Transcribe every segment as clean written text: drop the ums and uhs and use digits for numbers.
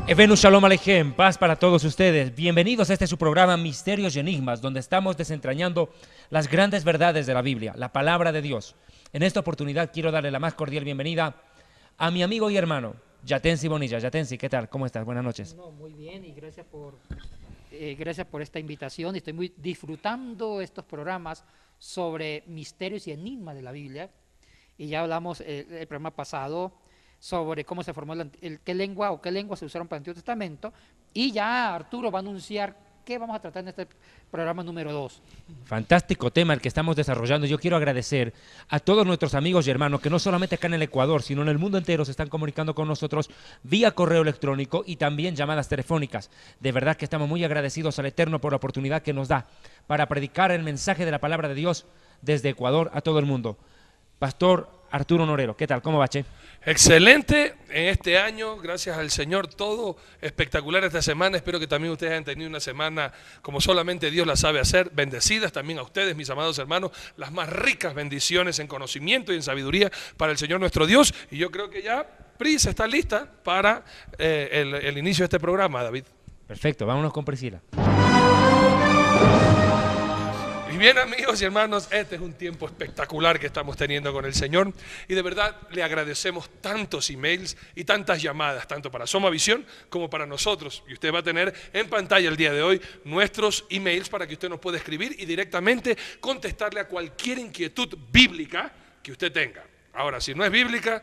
Evenu Shalom Aleichem, paz para todos ustedes. Bienvenidos a este su programa Misterios y Enigmas, donde estamos desentrañando las grandes verdades de la Biblia, la palabra de Dios. En esta oportunidad quiero darle la más cordial bienvenida a mi amigo y hermano, Yatensi Bonilla. Yatensi, ¿qué tal? ¿Cómo estás? Buenas noches. No, muy bien, y gracias por esta invitación. Estoy muy disfrutando estos programas sobre misterios y enigmas de la Biblia. Y ya hablamos el programa pasado sobre cómo se formó qué lengua se usaron para el Antiguo Testamento, y ya Arturo va a anunciar qué vamos a tratar en este programa número 2. Fantástico tema el que estamos desarrollando. Yo quiero agradecer a todos nuestros amigos y hermanos que no solamente acá en el Ecuador, sino en el mundo entero se están comunicando con nosotros vía correo electrónico y también llamadas telefónicas. De verdad que estamos muy agradecidos al Eterno por la oportunidad que nos da para predicar el mensaje de la palabra de Dios desde Ecuador a todo el mundo. Pastor Arturo Norero, ¿qué tal? ¿Cómo va, Che? Excelente en este año, gracias al Señor, todo espectacular esta semana. Espero que también ustedes hayan tenido una semana como solamente Dios la sabe hacer, bendecidas también a ustedes, mis amados hermanos, las más ricas bendiciones en conocimiento y en sabiduría para el Señor nuestro Dios. Y yo creo que ya Pris está lista para el inicio de este programa, David. Perfecto, vámonos con Priscila. Y bien, amigos y hermanos, este es un tiempo espectacular que estamos teniendo con el Señor, y de verdad le agradecemos tantos emails y tantas llamadas, tanto para Soma Visión como para nosotros. Y usted va a tener en pantalla el día de hoy nuestros emails para que usted nos pueda escribir y directamente contestarle a cualquier inquietud bíblica que usted tenga. Ahora, si no es bíblica,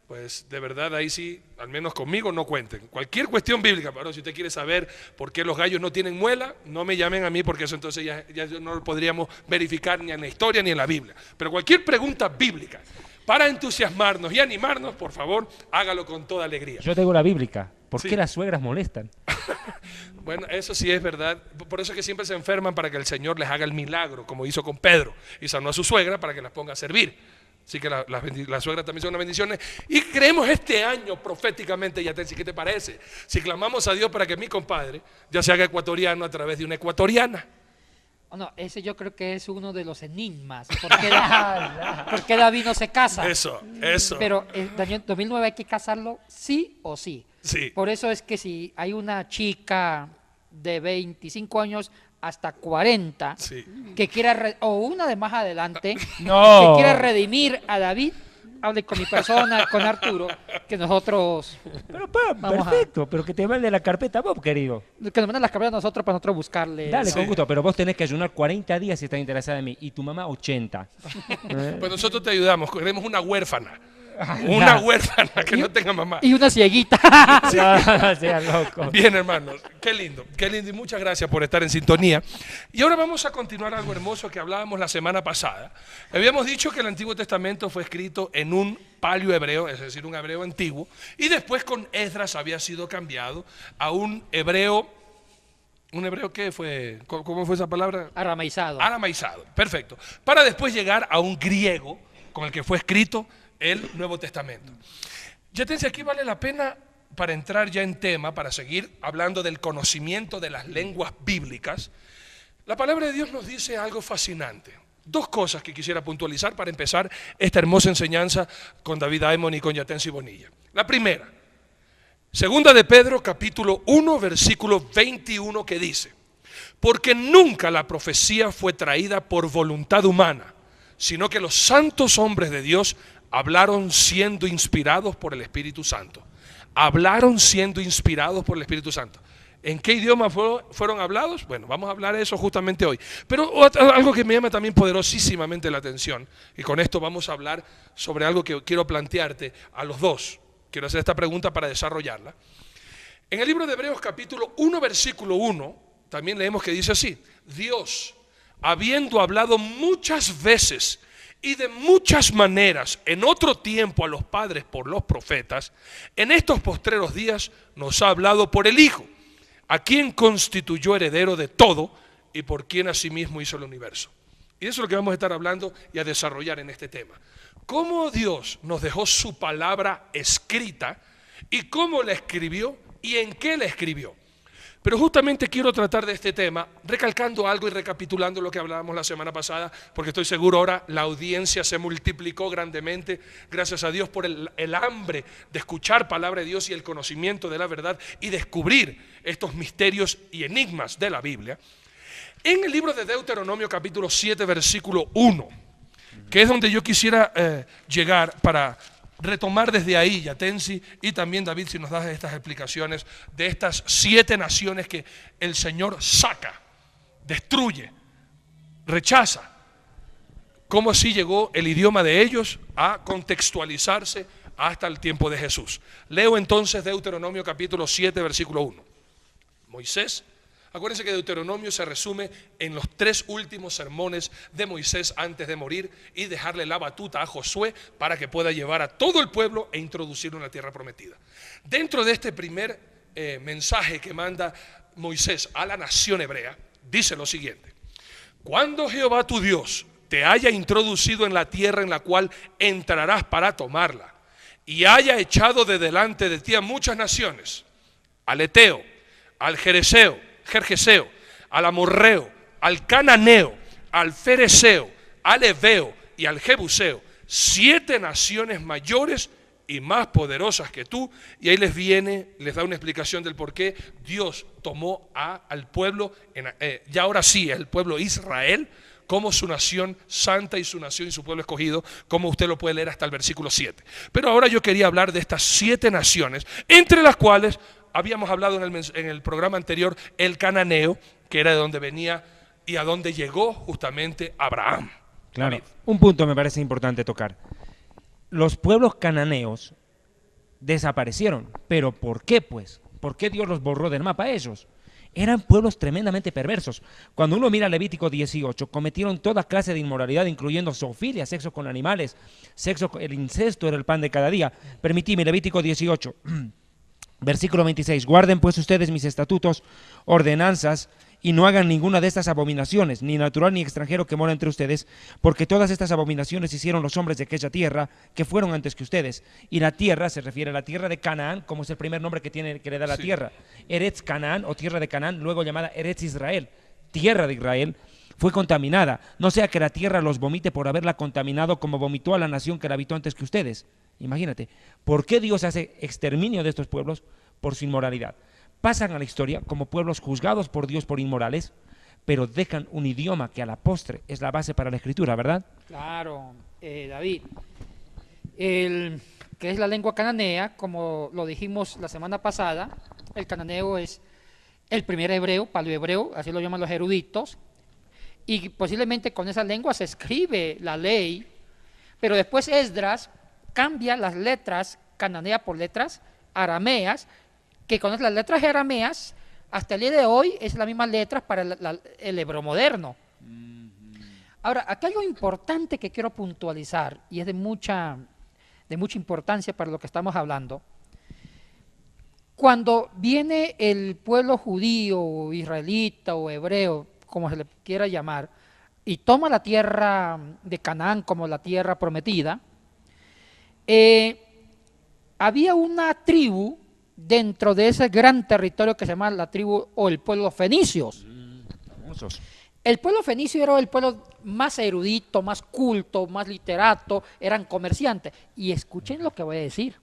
pues de verdad ahí sí, al menos conmigo no cuenten. Cualquier cuestión bíblica, pero si usted quiere saber por qué los gallos no tienen muela, no me llamen a mí, porque eso entonces ya no lo podríamos verificar ni en la historia ni en la Biblia. Pero cualquier pregunta bíblica para entusiasmarnos y animarnos, por favor, hágalo con toda alegría. Yo tengo la bíblica. ¿Por Sí. qué las suegras molestan? Bueno, eso sí es verdad. Por eso es que siempre se enferman, para que el Señor les haga el milagro, como hizo con Pedro, y sanó a su suegra para que las ponga a servir. Así que las suegras también son unas bendiciones. Y creemos este año proféticamente, Yatensi, ¿qué te parece? Si clamamos a Dios para que mi compadre ya se haga ecuatoriano a través de una ecuatoriana. Oh, no, ese yo creo que es uno de los enigmas. ¿Por qué David no se casa? Eso. Pero en 2009 hay que casarlo sí o sí. Sí. Por eso es que si hay una chica de 25 años hasta 40 Sí. que quiera, o una de más adelante, No. que quiera redimir a David, hable con mi persona, con Arturo, que nosotros, Pero Vamos perfecto, pero que te mande la carpeta vos, querido. que nos mandan las cabezas a nosotros para nosotros buscarle. Dale, Sí. con gusto, pero vos tenés que ayunar 40 días si estás interesada en mí, y tu mamá 80. Pues nosotros te ayudamos, queremos una huérfana. Ay, Una ya. huérfana que no tenga mamá. Y una cieguita. No, seas loco. Bien, hermanos, qué lindo, y muchas gracias por estar en sintonía. Y ahora vamos a continuar algo hermoso que hablábamos la semana pasada. Habíamos dicho que el Antiguo Testamento fue escrito en un paleo hebreo, es decir, un hebreo antiguo, y después con Esdras había sido cambiado a un hebreo ¿qué fue? ¿Cómo fue esa palabra? Aramaizado. Aramaizado, perfecto. Para después llegar a un griego con el que fue escrito el Nuevo Testamento. Yatensi, aquí vale la pena, para entrar ya en tema, para seguir hablando del conocimiento de las lenguas bíblicas, la palabra de Dios nos dice algo fascinante. Dos cosas que quisiera puntualizar para empezar esta hermosa enseñanza con David Aymon y con Yatensi Bonilla. La primera, segunda de Pedro, capítulo 1, versículo 21, que dice: porque nunca la profecía fue traída por voluntad humana, sino que los santos hombres de Dios hablaron siendo inspirados por el Espíritu Santo. Hablaron siendo inspirados por el Espíritu Santo. ¿En qué idioma fueron hablados? Bueno, vamos a hablar de eso justamente hoy. Pero algo que me llama también poderosísimamente la atención, y con esto vamos a hablar sobre algo que quiero plantearte a los dos. Quiero hacer esta pregunta para desarrollarla. En el libro de Hebreos capítulo 1, versículo 1, también leemos que dice así: Dios, habiendo hablado muchas veces y de muchas maneras en otro tiempo a los padres por los profetas, en estos postreros días nos ha hablado por el Hijo, a quien constituyó heredero de todo y por quien asimismo hizo el universo. Y eso es lo que vamos a estar hablando y a desarrollar en este tema. Cómo Dios nos dejó su palabra escrita y cómo la escribió y en qué la escribió. Pero justamente quiero tratar de este tema, recalcando algo y recapitulando lo que hablábamos la semana pasada, porque estoy seguro ahora la audiencia se multiplicó grandemente, gracias a Dios por el hambre de escuchar palabra de Dios y el conocimiento de la verdad y descubrir estos misterios y enigmas de la Biblia. En el libro de Deuteronomio capítulo 7 versículo 1, que es donde yo quisiera llegar para retomar desde ahí, Yatensi, y también David, si nos das estas explicaciones de estas 7 naciones que el Señor saca, destruye, rechaza. Cómo así llegó el idioma de ellos a contextualizarse hasta el tiempo de Jesús. Leo entonces Deuteronomio capítulo 7, versículo 1. Moisés, acuérdense que Deuteronomio se resume en los 3 últimos sermones de Moisés antes de morir y dejarle la batuta a Josué para que pueda llevar a todo el pueblo e introducirlo en la tierra prometida. Dentro de este primer mensaje que manda Moisés a la nación hebrea, dice lo siguiente: cuando Jehová tu Dios te haya introducido en la tierra en la cual entrarás para tomarla, y haya echado de delante de ti a muchas naciones, al Eteo, al Gergeseo, al Amorreo, al Cananeo, al Fereseo, al Heveo y al Jebuseo, 7 naciones mayores y más poderosas que tú. Y ahí les da una explicación del por qué Dios tomó al pueblo, ya ahora sí, el pueblo Israel, como su nación santa y su nación y su pueblo escogido, como usted lo puede leer hasta el versículo 7. Pero ahora yo quería hablar de estas 7 naciones, entre las cuales habíamos hablado en el programa anterior, el cananeo, que era de donde venía y a donde llegó justamente Abraham. Claro, David. un punto me parece importante tocar. Los pueblos cananeos desaparecieron, pero ¿por qué pues? ¿Por qué Dios los borró del mapa a ellos? Eran pueblos tremendamente perversos. Cuando uno mira Levítico 18, cometieron toda clase de inmoralidad, incluyendo zoofilia, sexo con animales, el incesto era el pan de cada día. Permitime, Levítico 18, versículo 26, guarden pues ustedes mis estatutos, ordenanzas, y no hagan ninguna de estas abominaciones, ni natural ni extranjero que mora entre ustedes, porque todas estas abominaciones hicieron los hombres de aquella tierra, que fueron antes que ustedes. Y la tierra se refiere a la tierra de Canaán, como es el primer nombre que le da la tierra. Eretz Canaán, o tierra de Canaán, luego llamada Eretz Israel, tierra de Israel, fue contaminada. No sea que la tierra los vomite por haberla contaminado, como vomitó a la nación que la habitó antes que ustedes. Imagínate, ¿por qué Dios hace exterminio de estos pueblos? Por su inmoralidad. Pasan a la historia como pueblos juzgados por Dios por inmorales, pero dejan un idioma que a la postre es la base para la escritura, ¿verdad? Claro, David. Que es la lengua cananea, como lo dijimos la semana pasada, el cananeo es el primer hebreo, paleohebreo, así lo llaman los eruditos, y posiblemente con esa lengua se escribe la ley, pero después Esdras cambia las letras cananea por letras arameas, que con las letras arameas, hasta el día de hoy, es las mismas letras para el hebreo moderno. Ahora, aquí hay algo importante que quiero puntualizar, y es de mucha importancia para lo que estamos hablando. Cuando viene el pueblo judío, o israelita, o hebreo, como se le quiera llamar, y toma la tierra de Canaán como la tierra prometida, había una tribu dentro de ese gran territorio que se llama la tribu o el pueblo fenicios. El pueblo fenicio era el pueblo más erudito, más culto, más literato, eran comerciantes. Y escuchen lo que voy a decir.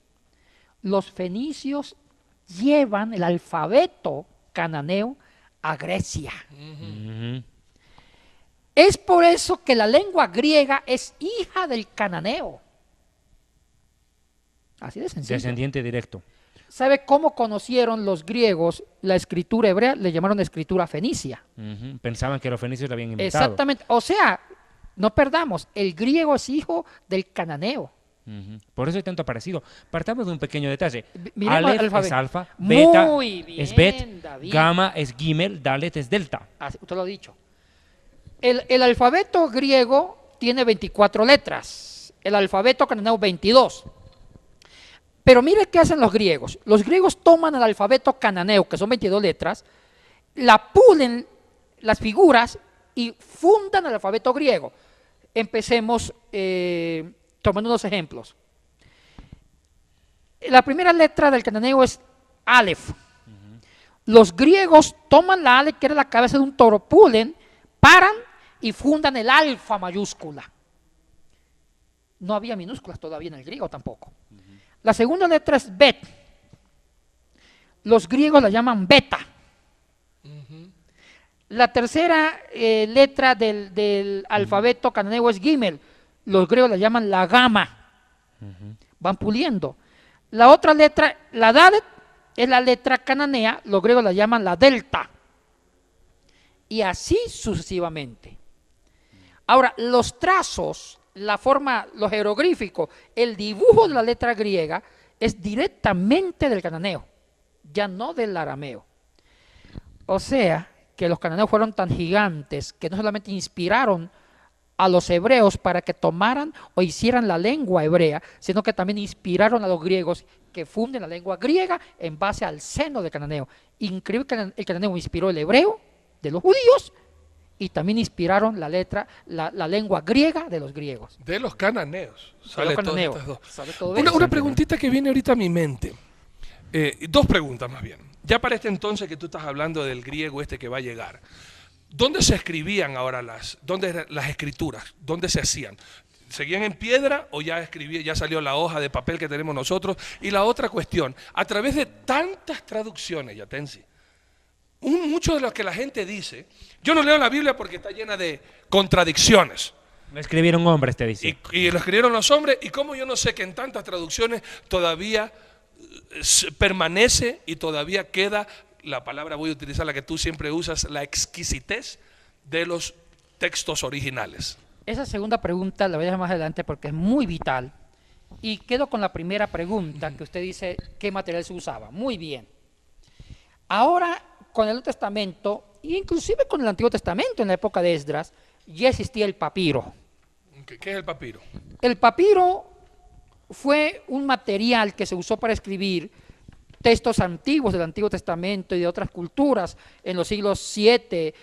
Los fenicios llevan el alfabeto cananeo a Grecia. Es por eso que la lengua griega es hija del cananeo. Así de sencillo. Descendiente directo. ¿Sabe cómo conocieron los griegos la escritura hebrea? Le llamaron escritura fenicia. Pensaban que los fenicios la habían inventado. Exactamente. O sea, no perdamos, el griego es hijo del cananeo. Por eso hay tanto parecido. Partamos de un pequeño detalle. Miremos Aleph el alfabeto. es alfa, beta Muy bien, es bet, David. gamma es gimel, dalet es delta. Así, usted lo ha dicho. El alfabeto griego tiene 24 letras, el alfabeto cananeo 22. Pero mire qué hacen los griegos. Los griegos toman el alfabeto cananeo, que son 22 letras, la pulen las figuras y fundan el alfabeto griego. Empecemos tomando unos ejemplos. La primera letra del cananeo es Aleph. Los griegos toman la Ale, que era la cabeza de un toro, pulen, paran y fundan el alfa mayúscula. No había minúsculas todavía en el griego tampoco. La segunda letra es bet. Los griegos la llaman beta. La tercera letra del alfabeto cananeo es gimel. Los griegos la llaman la gama. Van puliendo. La otra letra, la dalet, es la letra cananea. Los griegos la llaman la delta. Y así sucesivamente. Ahora, los trazos, la forma, los jeroglíficos, el dibujo de la letra griega es directamente del cananeo, ya no del arameo. O sea, que los cananeos fueron tan gigantes que no solamente inspiraron a los hebreos para que tomaran o hicieran la lengua hebrea, sino que también inspiraron a los griegos que funden la lengua griega en base al seno del cananeo. Increíble que el cananeo inspiró el hebreo de los judíos y también inspiraron la lengua griega de los griegos. De los cananeos. Sale cananeos. todas estas dos. Sale todo Una eso. preguntita que viene ahorita a mi mente. Dos preguntas más bien. Ya para este entonces que tú estás hablando del griego este que va a llegar, ¿dónde se escribían ahora las escrituras? ¿Dónde se hacían? ¿Seguían en piedra o ya salió la hoja de papel que tenemos nosotros? Y la otra cuestión, a través de tantas traducciones, Yatensi, mucho de lo que la gente dice, yo no leo la Biblia porque está llena de contradicciones. Lo escribieron hombres, te dice. Y lo escribieron los hombres, y como yo no sé que en tantas traducciones todavía permanece y todavía queda, la palabra voy a utilizar la que tú siempre usas, la exquisitez de los textos originales. Esa segunda pregunta la voy a dejar más adelante porque es muy vital. Y quedo con la primera pregunta que usted dice, ¿qué material se usaba? Muy bien. Ahora, con el Nuevo Testamento, e inclusive con el Antiguo Testamento, en la época de Esdras, ya existía el papiro. ¿Qué es el papiro? El papiro fue un material que se usó para escribir textos antiguos del Antiguo Testamento y de otras culturas en los siglos 7,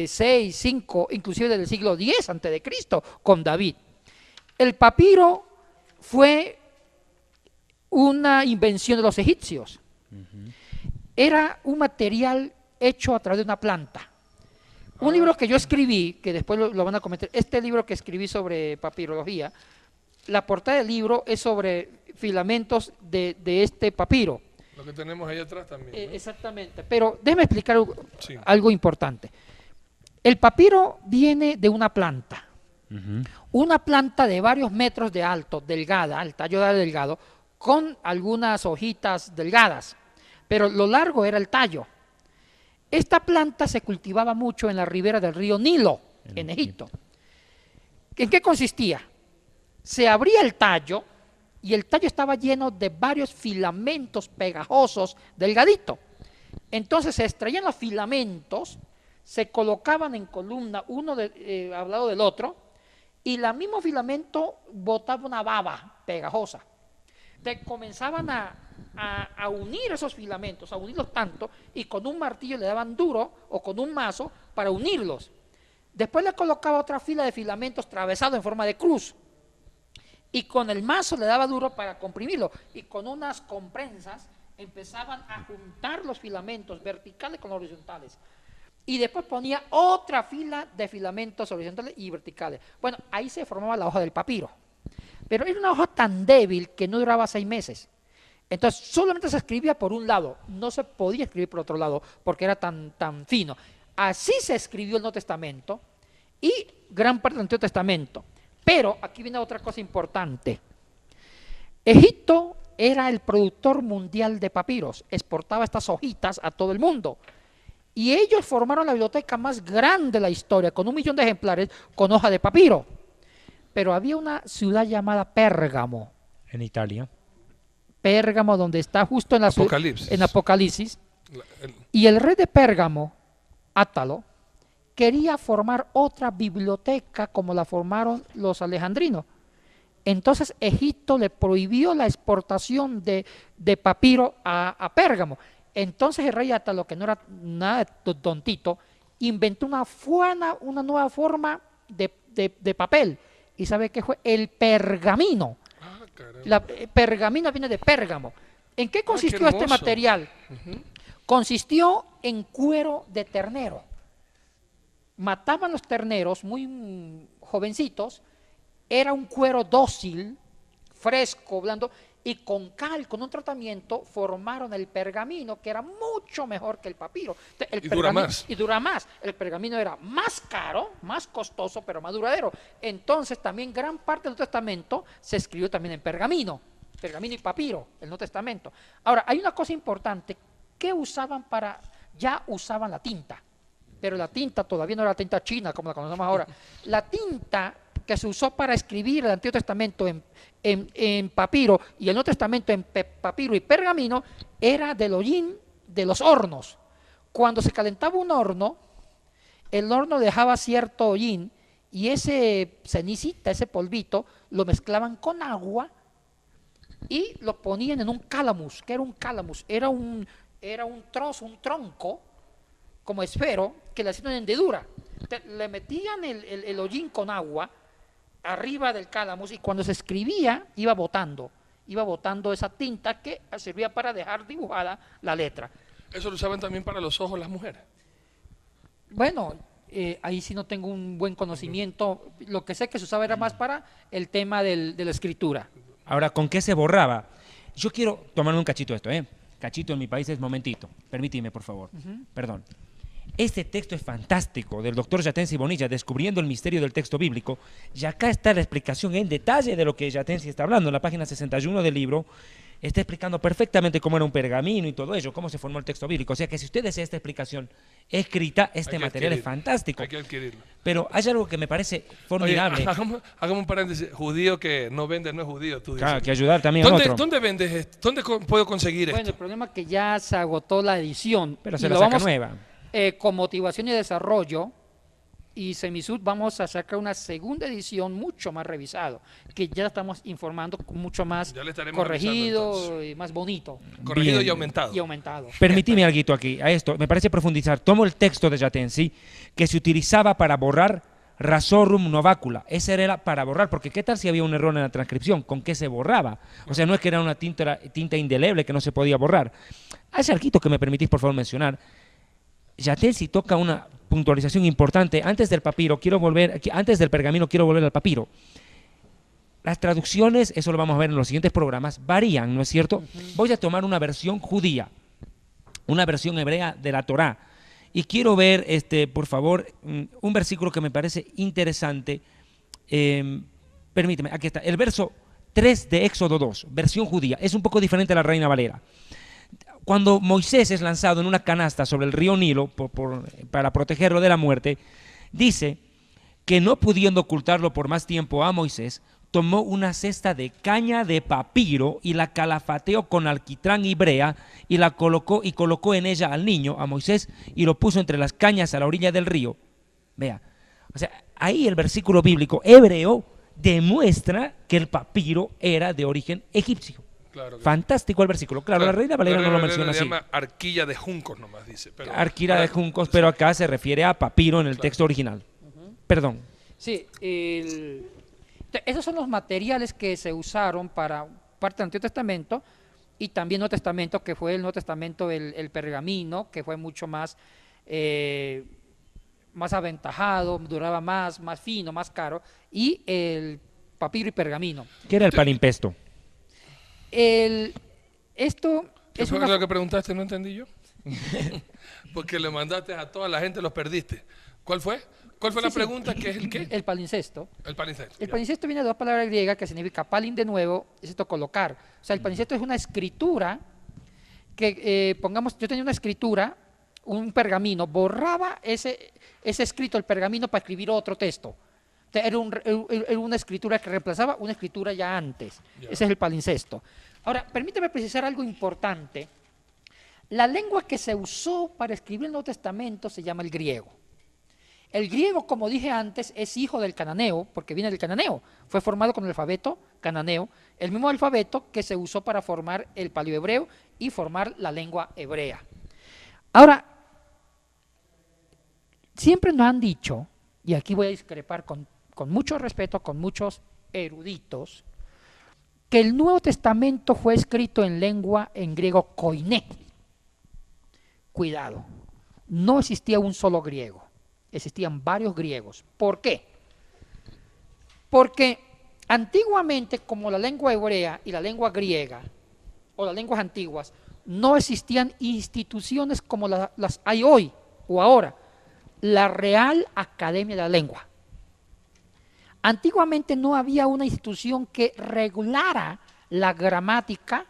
6, 5, inclusive del siglo 10 antes de Cristo con David. El papiro fue una invención de los egipcios. Era un material hecho a través de una planta. Un libro que yo escribí, que después lo van a comentar, este libro que escribí sobre papirología, la portada del libro es sobre filamentos de este papiro. Lo que tenemos ahí atrás también, ¿no? Exactamente, pero déjeme explicar algo importante. El papiro viene de una planta, una planta de varios metros de alto, delgada, el tallo era delgado, con algunas hojitas delgadas, pero lo largo era el tallo. Esta planta se cultivaba mucho en la ribera del río Nilo, en Egipto. ¿En qué consistía? Se abría el tallo y el tallo estaba lleno de varios filamentos pegajosos, delgaditos. Entonces se extraían los filamentos, se colocaban en columna, uno al lado del otro, y el mismo filamento botaba una baba pegajosa. Entonces comenzaban a unir esos filamentos, a unirlos tanto, y con un martillo le daban duro o con un mazo para unirlos. Después le colocaba otra fila de filamentos travesados en forma de cruz, y con el mazo le daba duro para comprimirlo, y con unas comprensas empezaban a juntar los filamentos verticales con horizontales. Y después ponía otra fila de filamentos horizontales y verticales. Bueno, ahí se formaba la hoja del papiro. Pero era una hoja tan débil que no duraba 6 meses. Entonces solamente se escribía por un lado, no se podía escribir por otro lado porque era tan fino. Así se escribió el Nuevo Testamento y gran parte del Antiguo Testamento. Pero aquí viene otra cosa importante. Egipto era el productor mundial de papiros, exportaba estas hojitas a todo el mundo. Y ellos formaron la biblioteca más grande de la historia, con 1 millón de ejemplares con hoja de papiro. Pero había una ciudad llamada Pérgamo. En Italia. Pérgamo, donde está justo en Apocalipsis. El Y el rey de Pérgamo, Átalo, quería formar otra biblioteca como la formaron los alejandrinos. Entonces Egipto le prohibió la exportación de papiro a Pérgamo. Entonces el rey Átalo, que no era nada tontito, inventó una nueva forma de papel. ¿Y sabe qué fue? El pergamino. Pergamino viene de Pérgamo. ¿En qué consistió este material? Consistió en cuero de ternero. Mataban los terneros muy jovencitos, era un cuero dócil, fresco, blando, y con cal, con un tratamiento, formaron el pergamino, que era mucho mejor que el papiro. El Y dura más. Y dura más. El pergamino era más caro, más costoso, pero más duradero. Entonces también gran parte del Nuevo Testamento se escribió también en pergamino y papiro, el Nuevo Testamento. Ahora, hay una cosa importante, ¿qué usaban para...? Ya usaban la tinta, pero la tinta todavía no era la tinta china como la conocemos ahora. La tinta que se usó para escribir el Antiguo Testamento en papiro y el Nuevo Testamento en papiro y pergamino era del hollín de los hornos. Cuando se calentaba un horno, el horno dejaba cierto hollín y ese cenicita, ese polvito, lo mezclaban con agua y lo ponían en un cálamus. ¿Qué era un cálamus? Era un trozo, un tronco como esfero que le hacían una hendidura. Le metían el hollín con agua arriba del cálamus y cuando se escribía iba botando esa tinta que servía para dejar dibujada la letra. ¿Eso lo usaban también para los ojos las mujeres? Bueno, ahí sí no tengo un buen conocimiento. Lo que sé que se usaba era más para el tema de la escritura. Ahora, ¿con qué se borraba? Yo quiero tomarme un cachito de esto, ¿eh? Cachito en mi país es momentito. Permíteme, por favor. Perdón. Este texto es fantástico del doctor Yatensi Bonilla, descubriendo el misterio del texto bíblico. Y acá está la explicación en detalle de lo que Yatensi está hablando. En la página 61 del libro está explicando perfectamente cómo era un pergamino y todo ello, cómo se formó el texto bíblico. O sea que si usted desea esta explicación escrita, este material es fantástico. Hay que adquirirlo. Pero hay algo que me parece formidable. Oye, hagamos un paréntesis. Judío que no vende no es judío, tú dices. Claro, que ayudar también a otro. ¿Dónde vendes esto? ¿Dónde puedo conseguir Bueno, esto? el problema es que ya se agotó la edición. Pero y se la lo saca vamos, nueva. Con Motivación y Desarrollo y Semisud vamos a sacar una segunda edición mucho más revisado, que ya estamos informando mucho más Ya le estaremos corregido avisando, y más bonito Corregido Bien. y aumentado. y aumentado. Permitime algo aquí, a esto. Me parece profundizar. Tomo el texto de Yatensi que se utilizaba para borrar rasorum novacula. Ese era para borrar, porque ¿qué tal si había un error en la transcripción? ¿Con qué se borraba? O sea, no es que era una tinta indeleble que no se podía borrar. Hay algo que me permitís, por favor, mencionar. Yatensi toca una puntualización importante. Antes del pergamino quiero volver al papiro. Las traducciones, eso lo vamos a ver en los siguientes programas, varían, ¿no es cierto? Voy a tomar una versión judía, una versión hebrea de la Torá. Y quiero ver, por favor, un versículo que me parece interesante. Permíteme, aquí está. El verso 3 de Éxodo 2, versión judía. Es un poco diferente a la Reina Valera. Cuando Moisés es lanzado en una canasta sobre el río Nilo para protegerlo de la muerte, dice que no pudiendo ocultarlo por más tiempo a Moisés, tomó una cesta de caña de papiro y la calafateó con alquitrán y brea y colocó en ella al niño, a Moisés, y lo puso entre las cañas a la orilla del río. Vea, o sea, ahí el versículo bíblico hebreo demuestra que el papiro era de origen egipcio. Claro, Fantástico el versículo. Claro, la Reina Valera no lo menciona así. Se llama arquilla de juncos nomás, dice. Pero, Arquilla de juncos, pero acá se refiere a papiro en el texto original. Perdón. Sí, esos son los materiales que se usaron para parte del Antiguo Testamento y también Nuevo Testamento, que fue el Nuevo Testamento, el pergamino, que fue mucho más aventajado, duraba más fino, más caro, y el papiro y pergamino. ¿Qué era el palimpesto? Esto ¿Qué es fue una... lo que preguntaste? No entendí yo. Porque le mandaste a toda la gente, los perdiste. ¿Cuál fue? ¿Cuál fue la pregunta? ¿Qué es el qué? El palincesto. El palincesto. El ya. palincesto viene de dos palabras griegas que significa palin de nuevo, es esto colocar. O sea, el palincesto es una escritura que, pongamos, yo tenía una escritura, un pergamino, borraba ese escrito, el pergamino, para escribir otro texto. Era una escritura que reemplazaba una escritura ya antes. Ya. Ese es el palincesto. Ahora, permíteme precisar algo importante. La lengua que se usó para escribir el Nuevo Testamento se llama el griego. El griego, como dije antes, es hijo del cananeo, porque viene del cananeo. Fue formado con el alfabeto cananeo, el mismo alfabeto que se usó para formar el paleohebreo y formar la lengua hebrea. Ahora, siempre nos han dicho, y aquí voy a discrepar con mucho respeto, con muchos eruditos, que el Nuevo Testamento fue escrito en griego koiné. cuidado, no existía un solo griego, existían varios griegos. ¿Por qué? Porque antiguamente, como la lengua hebrea y la lengua griega, o las lenguas antiguas, no existían instituciones como las hay hoy o ahora. La Real Academia de la Lengua. Antiguamente no había una institución que regulara la gramática,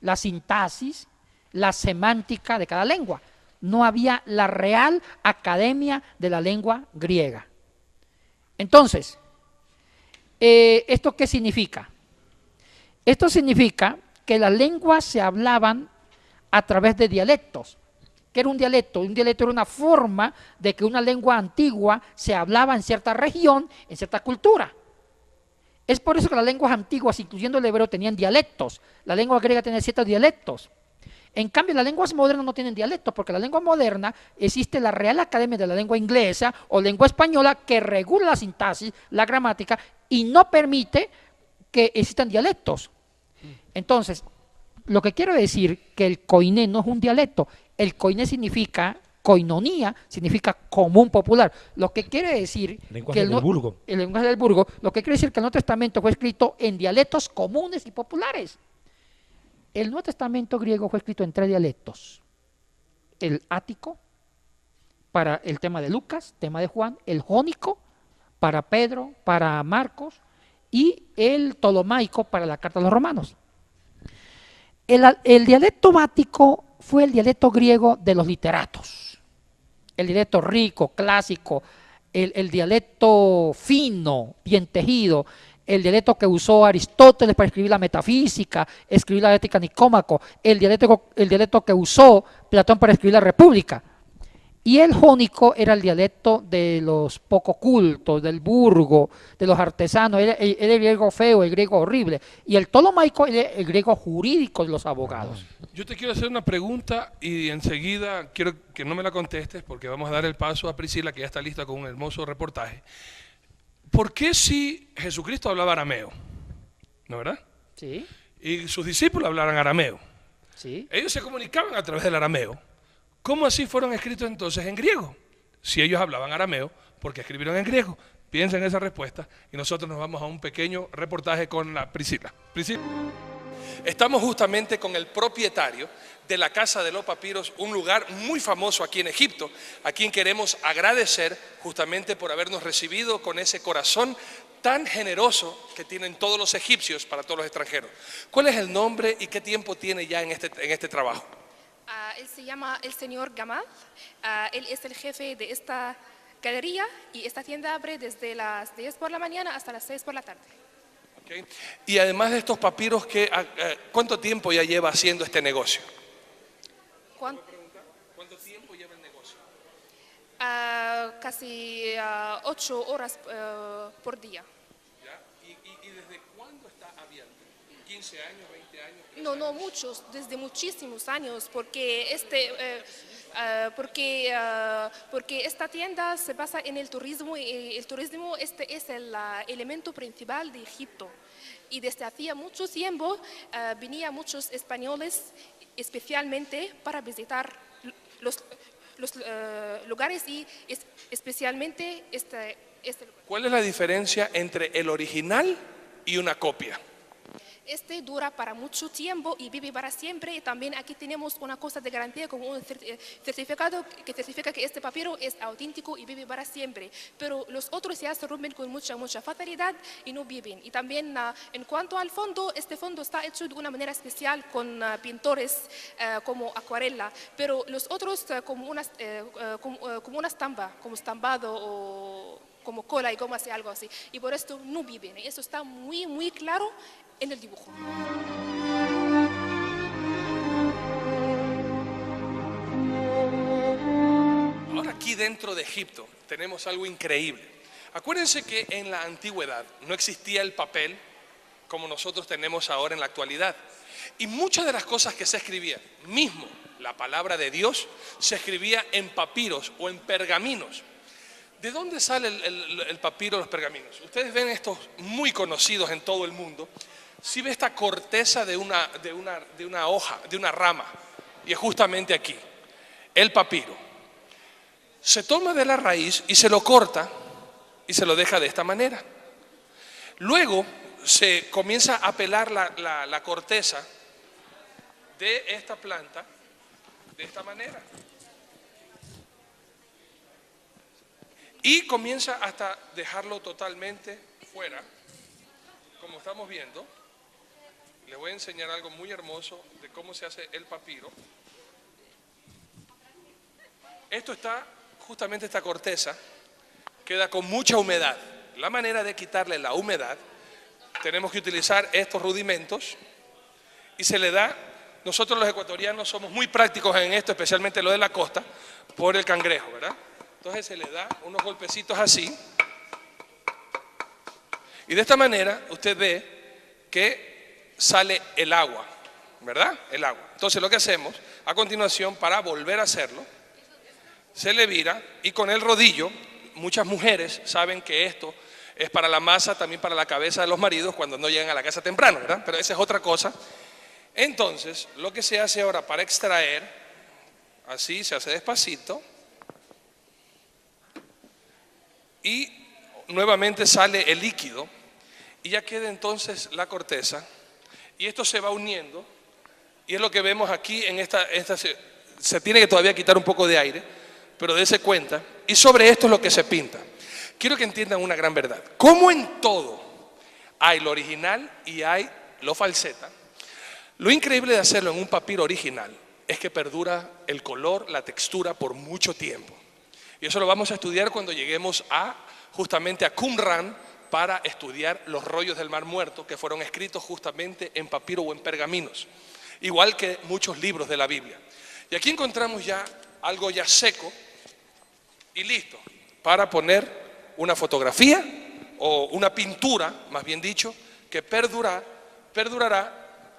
la sintaxis, la semántica de cada lengua. No había la Real Academia de la Lengua griega. Entonces, ¿esto qué significa? Esto significa que las lenguas se hablaban a través de dialectos. ¿Qué era un dialecto? Un dialecto era una forma de que una lengua antigua se hablaba en cierta región, en cierta cultura. Es por eso que las lenguas antiguas, incluyendo el hebreo, tenían dialectos. La lengua griega tenía ciertos dialectos. En cambio, las lenguas modernas no tienen dialectos, porque la lengua moderna existe la Real Academia de la Lengua Inglesa o Lengua Española que regula la sintaxis, la gramática y no permite que existan dialectos. Entonces, lo que quiero decir que el koiné no es un dialecto. El koiné significa, koinonía, significa común popular. Lo que quiere decir lenguaje del Burgo. El lenguaje del Burgo, lo que quiere decir que el Nuevo Testamento fue escrito en dialectos comunes y populares. El Nuevo Testamento griego fue escrito en 3 dialectos. El ático, para el tema de Lucas, tema de Juan, el jónico, para Pedro, para Marcos, y el ptolomaico para la carta a los romanos. El dialecto bático fue el dialecto griego de los literatos, el dialecto rico, clásico, el dialecto fino, bien tejido, el dialecto que usó Aristóteles para escribir la metafísica, escribir la ética Nicómaco, el dialecto que usó Platón para escribir la República. Y el jónico era el dialecto de los poco cultos, del burgo, de los artesanos, era el griego feo, el griego horrible. Y el ptolomaico era el griego jurídico de los abogados. Yo te quiero hacer una pregunta y enseguida quiero que no me la contestes porque vamos a dar el paso a Priscila, que ya está lista con un hermoso reportaje. ¿Por qué si Jesucristo hablaba arameo? ¿No, verdad? Sí. Y sus discípulos hablaban arameo. Sí. Ellos se comunicaban a través del arameo. ¿Cómo así fueron escritos entonces en griego? Si ellos hablaban arameo, ¿por qué escribieron en griego? Piensa en esa respuesta y nosotros nos vamos a un pequeño reportaje con la Priscila. Priscila. Estamos justamente con el propietario de la Casa de los Papiros, un lugar muy famoso aquí en Egipto, a quien queremos agradecer justamente por habernos recibido con ese corazón tan generoso que tienen todos los egipcios para todos los extranjeros. ¿Cuál es el nombre y qué tiempo tiene ya en este trabajo? Él se llama el señor Gamal. Él es el jefe de esta galería y esta tienda abre desde las 10 por la mañana hasta las 6 por la tarde. Okay. Y además de estos papiros, ¿cuánto tiempo ya lleva haciendo este negocio? ¿Cuánto tiempo lleva el negocio? Casi 8 horas por día. ¿Ya? ¿Y desde cuándo está abierto? ¿15 años, 20 años? No, muchos, desde muchísimos años, porque porque esta tienda se basa en el turismo y el turismo es el elemento principal de Egipto. Y desde hacía mucho tiempo venían muchos españoles especialmente para visitar los lugares y especialmente este lugar. ¿Cuál es la diferencia entre el original y una copia? Este dura para mucho tiempo y vive para siempre. Y también aquí tenemos una cosa de garantía como un certificado que certifica que este papiro es auténtico y vive para siempre. Pero los otros ya se rompen con mucha facilidad y no viven. Y también en cuanto al fondo, este fondo está hecho de una manera especial con pintores como acuarela. Pero los otros como una estampa, como estampado o como cola y goma, algo así. Y por esto no viven. Y eso está muy claro en el dibujo. Ahora aquí dentro de Egipto tenemos algo increíble. Acuérdense que en la antigüedad no existía el papel como nosotros tenemos ahora en la actualidad. Y muchas de las cosas que se escribían, mismo la palabra de Dios, se escribía en papiros o en pergaminos. ¿De dónde sale el papiro, los pergaminos? Ustedes ven estos muy conocidos en todo el mundo. Si ve esta corteza de una hoja, de una rama, y es justamente aquí. el papiro. Se toma de la raíz y se lo corta y se lo deja de esta manera. Luego se comienza a pelar la corteza de esta planta de esta manera. Y comienza hasta dejarlo totalmente fuera, como estamos viendo. Les voy a enseñar algo muy hermoso de cómo se hace el papiro. Esto está, justamente esta corteza, queda con mucha humedad. La manera de quitarle la humedad, tenemos que utilizar estos rudimentos y se le da, nosotros los ecuatorianos somos muy prácticos en esto, especialmente lo de la costa, por el cangrejo, ¿verdad? Entonces se le da unos golpecitos así y de esta manera usted ve que sale el agua, ¿verdad? El agua. Entonces lo que hacemos a continuación para volver a hacerlo, se le vira y con el rodillo, muchas mujeres saben que esto es para la masa, también para la cabeza de los maridos cuando no llegan a la casa temprano, ¿verdad? Pero esa es otra cosa. Entonces lo que se hace ahora para extraer, así se hace despacito. Y nuevamente sale el líquido y ya queda entonces la corteza y esto se va uniendo y es lo que vemos aquí en esta se tiene que todavía quitar un poco de aire, pero dése cuenta, y sobre esto es lo que se pinta. Quiero que entiendan una gran verdad. Como en todo hay lo original y hay lo falseta, lo increíble de hacerlo en un papiro original es que perdura el color, la textura por mucho tiempo. Y eso lo vamos a estudiar cuando lleguemos justamente a Qumran para estudiar los rollos del Mar Muerto que fueron escritos justamente en papiro o en pergaminos, igual que muchos libros de la Biblia. Y aquí encontramos ya algo ya seco y listo para poner una fotografía o una pintura, más bien dicho, que perdurará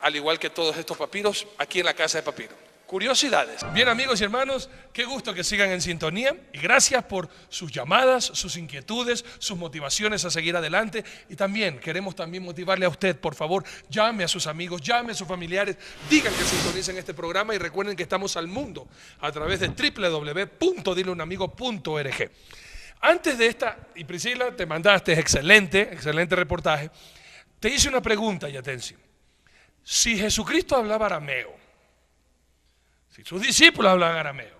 al igual que todos estos papiros aquí en la Casa de Papiro. Curiosidades. Bien, amigos y hermanos, qué gusto que sigan en sintonía y gracias por sus llamadas, sus inquietudes, sus motivaciones a seguir adelante y también queremos motivarle a usted, por favor, llame a sus amigos, llame a sus familiares, digan que sintonicen este programa y recuerden que estamos al mundo a través de www.dileunamigo.org. Antes de esta, y Priscila, te mandaste excelente reportaje, te hice una pregunta, Yatensi. Si Jesucristo hablaba arameo, si sus discípulos hablaban arameo,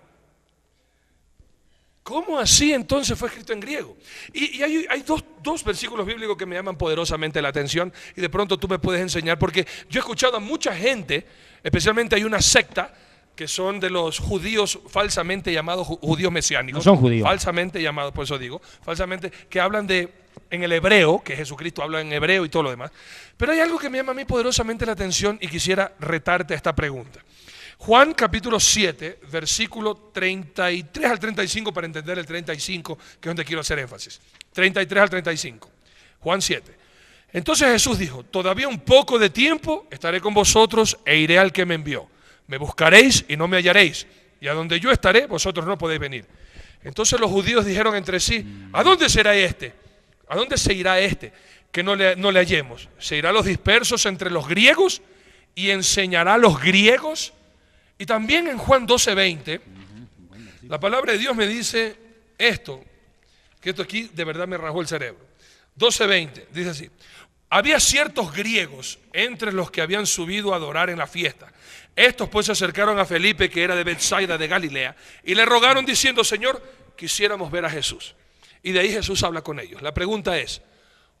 ¿cómo así entonces fue escrito en griego? Y hay dos versículos bíblicos que me llaman poderosamente la atención y de pronto tú me puedes enseñar, porque yo he escuchado a mucha gente, especialmente hay una secta que son de los judíos falsamente llamados judíos mesiánicos. No son judíos. Falsamente llamados, por eso digo, falsamente, que hablan en el hebreo, que Jesucristo habla en hebreo y todo lo demás. Pero hay algo que me llama a mí poderosamente la atención y quisiera retarte a esta pregunta. Juan capítulo 7, versículo 33 al 35 para entender el 35, que es donde quiero hacer énfasis. 33 al 35, Juan 7. Entonces Jesús dijo, todavía un poco de tiempo estaré con vosotros e iré al que me envió. Me buscaréis y no me hallaréis, y a donde yo estaré vosotros no podéis venir. Entonces los judíos dijeron entre sí, ¿a dónde será este? ¿A dónde se irá este que no le hallemos? ¿Se irá a los dispersos entre los griegos y enseñará a los griegos? Y también en Juan 12:20, la palabra de Dios me dice esto, que esto aquí de verdad me rajó el cerebro. 12:20, dice así, había ciertos griegos entre los que habían subido a adorar en la fiesta. Estos pues se acercaron a Felipe, que era de Betsaida de Galilea, y le rogaron diciendo, Señor, quisiéramos ver a Jesús. Y de ahí Jesús habla con ellos. La pregunta es,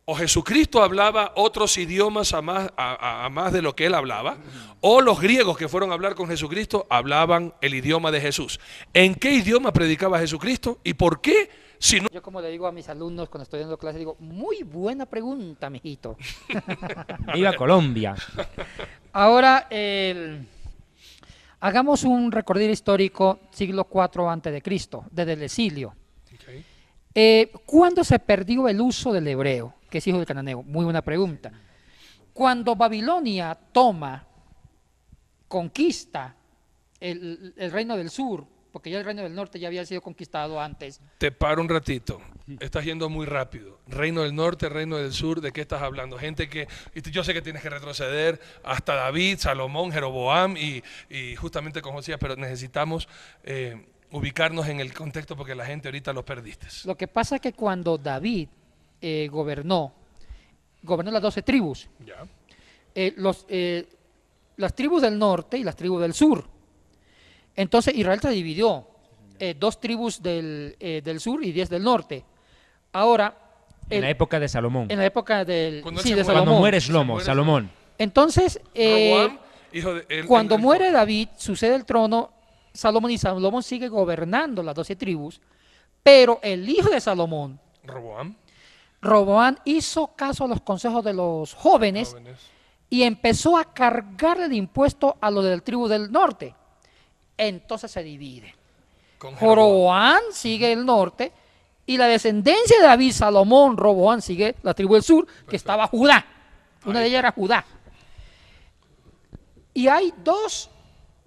¿o Jesucristo hablaba otros idiomas a más de lo que él hablaba? ¿O los griegos que fueron a hablar con Jesucristo hablaban el idioma de Jesús? ¿En qué idioma predicaba Jesucristo? ¿Y por qué? Si no... Yo, como le digo a mis alumnos cuando estoy dando clase, digo, muy buena pregunta, mijito. Viva Colombia. Ahora, hagamos un recorrido histórico siglo IV a.C., desde el exilio. ¿Cuándo se perdió el uso del hebreo, que es hijo del cananeo? Muy buena pregunta. Cuando Babilonia conquista el reino del sur porque ya el reino del norte ya había sido conquistado antes. Te paro un ratito. Estás yendo muy rápido. Reino del norte, reino del sur, ¿de qué estás hablando? Gente que, yo sé que tienes que retroceder hasta David, Salomón, Jeroboam y justamente con Josías, pero necesitamos ubicarnos en el contexto porque la gente ahorita lo perdiste. Lo que pasa es que cuando David gobernó las 12 tribus, Ya. las tribus del norte y las tribus del sur. Entonces Israel se dividió, 2 tribus del sur y 10 del norte. Ahora, En la época de Salomón. en la época de Cuando Salomón. Cuando muere Se Shlomo, muere Salomón. Entonces, Roboam, hijo de él, cuando él- muere David, sucede el trono Salomón y Salomón sigue gobernando las 12 tribus, pero el hijo de Salomón, Roboam, Roboam, hizo caso a los consejos de los jóvenes y empezó a cargarle el impuesto a los del tribu del norte. Entonces se divide. con Jeroboam. Roboam sigue el norte y la descendencia de David, Salomón, Roboam sigue la tribu del sur, que estaba Judá. Una de ellas era Judá. Y hay 2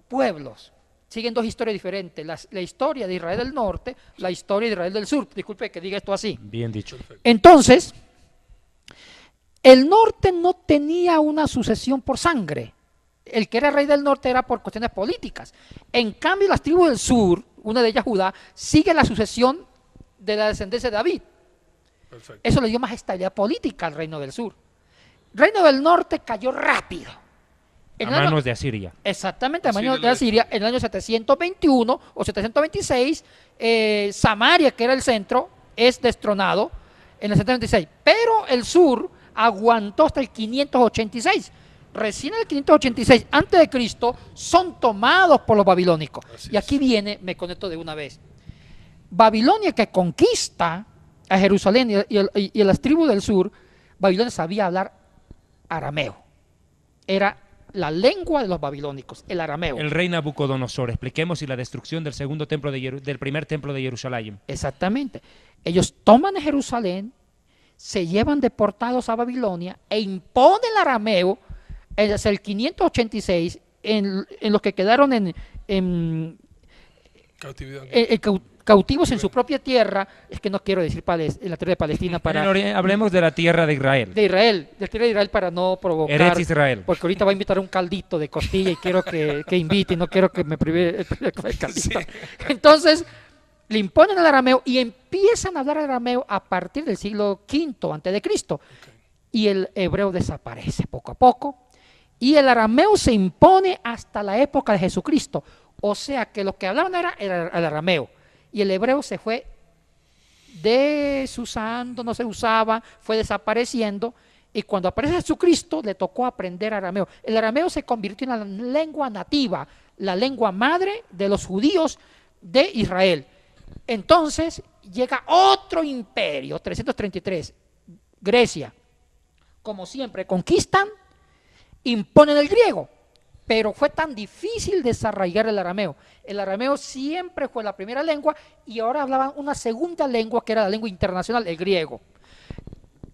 pueblos, siguen 2 historias diferentes. La historia de Israel del norte, la historia de Israel del sur. Disculpe que diga esto así. Bien dicho. Entonces, el norte no tenía una sucesión por sangre. El que era rey del norte era por cuestiones políticas. En cambio, las tribus del sur, una de ellas Judá, sigue la sucesión de la descendencia de David. Perfecto. Eso le dio más estabilidad política al reino del sur. El reino del norte cayó rápido. A En el año- manos de Asiria. Exactamente, a Asiria manos lo de Asiria, en el año 721 o 726, Samaria, que era el centro, es destronado en el 726. Pero el sur aguantó hasta el 586. Recién en el 586 antes de Cristo son tomados por los babilónicos. Así Y aquí viene, me conecto de una vez. Babilonia que conquista a Jerusalén y a las tribus del sur, Babilonia sabía hablar arameo. Era la lengua de los babilónicos, el arameo. El rey Nabucodonosor. Expliquemos y la destrucción del segundo templo del primer templo de Jerusalén. Exactamente. Ellos toman a Jerusalén, se llevan deportados a Babilonia e imponen el arameo hasta el 586 en los que quedaron en Cautividad. cautivos en su propia tierra. Es que no quiero decir en la tierra de Palestina para Hablemos de la tierra de Israel. de Israel, de la tierra de Israel para no provocar. Eretz Israel. Porque ahorita va a invitar un caldito de costilla y quiero que invite y no quiero que me prive el caldito. Entonces, le imponen el arameo y empiezan a hablar arameo a partir del siglo V antes de Cristo. Y el hebreo desaparece poco a poco. Y el arameo se impone hasta la época de Jesucristo. O sea que lo que hablaban era el arameo. Y el hebreo se fue desusando, no se usaba, fue desapareciendo. Y cuando aparece Jesucristo, le tocó aprender arameo. El arameo se convirtió en la lengua nativa, la lengua madre de los judíos de Israel. Entonces llega otro imperio, 333, Grecia. Como siempre, conquistan, imponen el griego. Pero fue tan difícil desarraigar el arameo. El arameo siempre fue la primera lengua y ahora hablaban una segunda lengua que era la lengua internacional, el griego.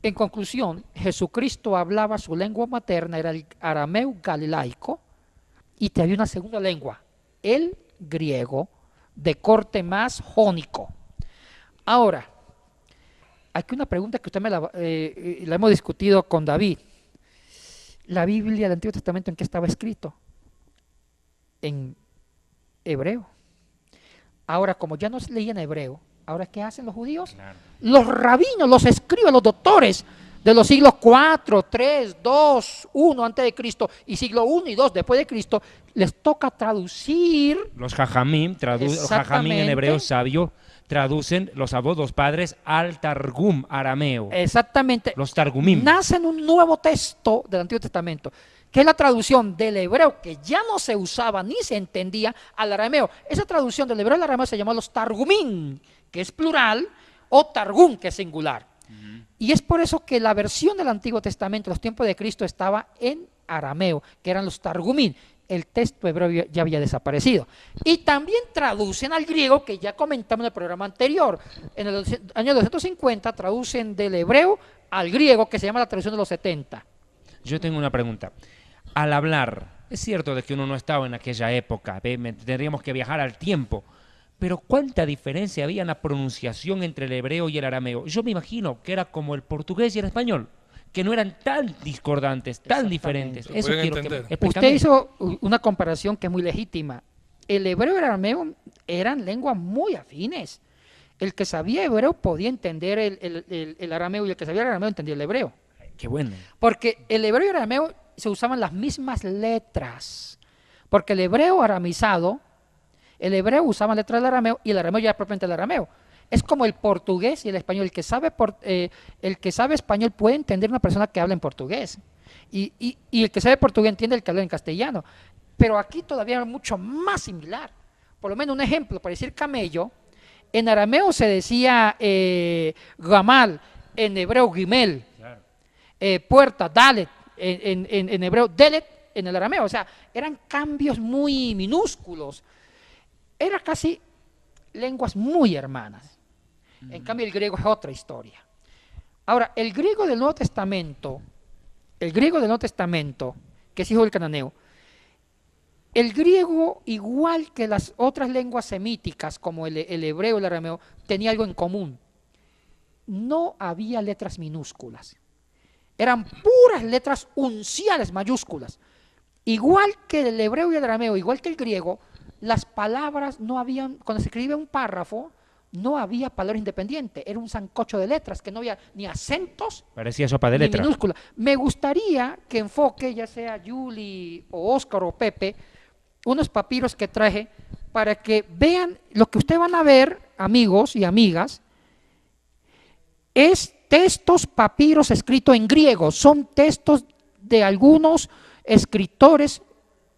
En conclusión, Jesucristo hablaba su lengua materna, era el arameo galilaico, y te había una segunda lengua, el griego, de corte más jónico. Ahora, aquí una pregunta que usted la hemos discutido con David. La Biblia del Antiguo Testamento, ¿en qué estaba escrito? En hebreo. Ahora, como ya no se leía en hebreo, ¿ahora qué hacen los judíos? Claro. Los rabinos, los escribas, los doctores de los siglos 4, 3, 2, 1 antes de Cristo y siglo 1 y 2 después de Cristo, les toca traducir. Los jajamim, los jajamim en hebreo sabio, traducen los abuelos padres al Targum arameo. Exactamente. Los Targumim. Nacen un nuevo texto del Antiguo Testamento, que es la traducción del hebreo, que ya no se usaba ni se entendía, al arameo. Esa traducción del hebreo al arameo se llamó los Targumim, que es plural, o Targum, que es singular. Y es por eso que la versión del Antiguo Testamento, los tiempos de Cristo, estaba en arameo, que eran los Targumim. El texto hebreo ya había desaparecido. Y también traducen al griego, que ya comentamos en el programa anterior. En el año 250 traducen del hebreo al griego, que se llama la traducción de los 70. Yo tengo una pregunta. Al hablar, es cierto de que uno no estaba en aquella época, tendríamos que viajar al tiempo, Pero ¿cuánta diferencia había en la pronunciación entre el hebreo y el arameo? Yo me imagino que era como el portugués y el español, que no eran tan discordantes, tan Exactamente. diferentes. Lo Eso pueden quiero que entender. Usted explícame. hizo una comparación que es muy legítima. El hebreo y el arameo eran lenguas muy afines. El que sabía hebreo podía entender el arameo y el que sabía el arameo entendía el hebreo. Qué bueno. Porque el hebreo y el arameo se usaban las mismas letras. Porque el hebreo aramizado, el hebreo usaba letras del arameo y el arameo ya era propiamente el arameo. Es como el portugués y el español. El que sabe español puede entender una persona que habla en portugués. Y el que sabe portugués entiende el que habla en castellano. Pero aquí todavía es mucho más similar. Por lo menos un ejemplo, para decir camello, en arameo se decía gamal, en hebreo gimel, puerta, dalet, en hebreo delet, en el arameo. O sea, eran cambios muy minúsculos. Era casi lenguas muy hermanas. En cambio, el griego es otra historia. Ahora, el griego del Nuevo Testamento, que es hijo del cananeo, el griego, igual que las otras lenguas semíticas, como el hebreo y el arameo, tenía algo en común. No había letras minúsculas. Eran puras letras unciales mayúsculas. Igual que el hebreo y el arameo, igual que el griego, las palabras no habían, cuando se escribe un párrafo, no había palabra independiente, era un sancocho de letras, que no había ni acentos Parecía sopa de ni letra. minúscula. Me gustaría que enfoque, ya sea Julie o Oscar o Pepe, unos papiros que traje para que vean lo que ustedes van a ver, amigos y amigas, es textos, papiros escritos en griego, son textos de algunos escritores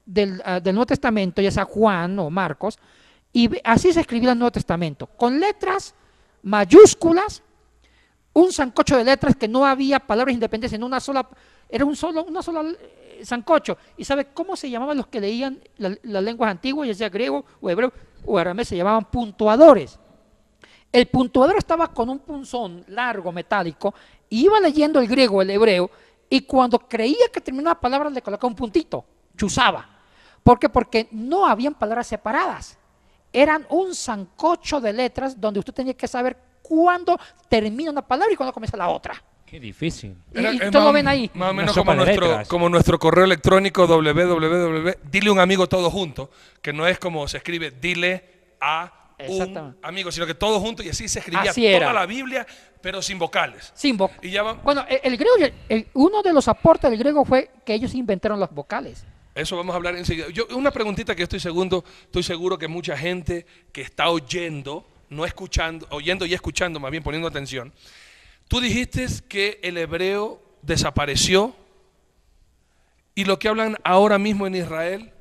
del Nuevo Testamento, ya sea Juan o Marcos, y así se escribía el Nuevo Testamento, con letras mayúsculas, un sancocho de letras que no había palabras independientes en una sola, era una sola sancocho. ¿Y sabe cómo se llamaban los que leían las lenguas antiguas, ya sea griego o hebreo o arameo? Se llamaban puntuadores. El puntuador estaba con un punzón largo, metálico, y iba leyendo el griego, el hebreo, y cuando creía que terminaba la palabra le colocaba un puntito, chuzaba. ¿Por qué? Porque no habían palabras separadas. Eran un sancocho de letras donde usted tenía que saber cuándo termina una palabra y cuándo comienza la otra. Qué difícil. Y Es ustedes lo ven ahí. Más o Una menos sopa de letras. como nuestro correo electrónico www. Dile a un amigo todo junto, que no es como se escribe dile a un Exactamente. amigo, sino que todo junto y así se escribía Así era. toda la Biblia, pero sin vocales. Sin Y ya va- Bueno, el griego, uno de los aportes del griego fue que ellos inventaron las vocales. Eso vamos a hablar enseguida. Una preguntita que estoy seguro que mucha gente que está oyendo, no escuchando, oyendo y escuchando, más bien poniendo atención. Tú dijiste que el hebreo desapareció y lo que hablan ahora mismo en Israel,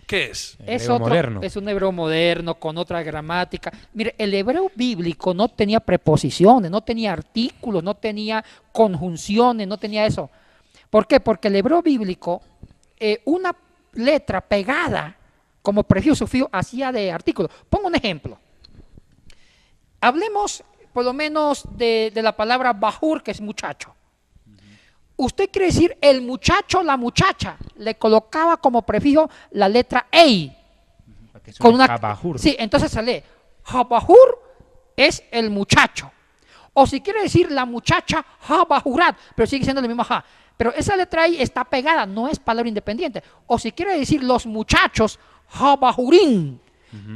¿qué es? Es Hebreo moderno. Es un hebreo moderno con otra gramática. Mire, el hebreo bíblico no tenía preposiciones, no tenía artículos, no tenía conjunciones, no tenía eso. ¿Por qué? Porque el hebreo bíblico, una letra pegada como prefijo sufijo hacía de artículo. Pongo un ejemplo. Hablemos por lo menos de la palabra bajur, que es muchacho. Usted quiere decir el muchacho, la muchacha, le colocaba como prefijo la letra ei. Para que Con suene una, Jabajur. sí, entonces se lee Jabajur es el muchacho. O si quiere decir la muchacha, Jabajurat, pero sigue siendo el mismo ja. Pero esa letra ahí está pegada, no es palabra independiente. O si quiere decir los muchachos, Jabajurín.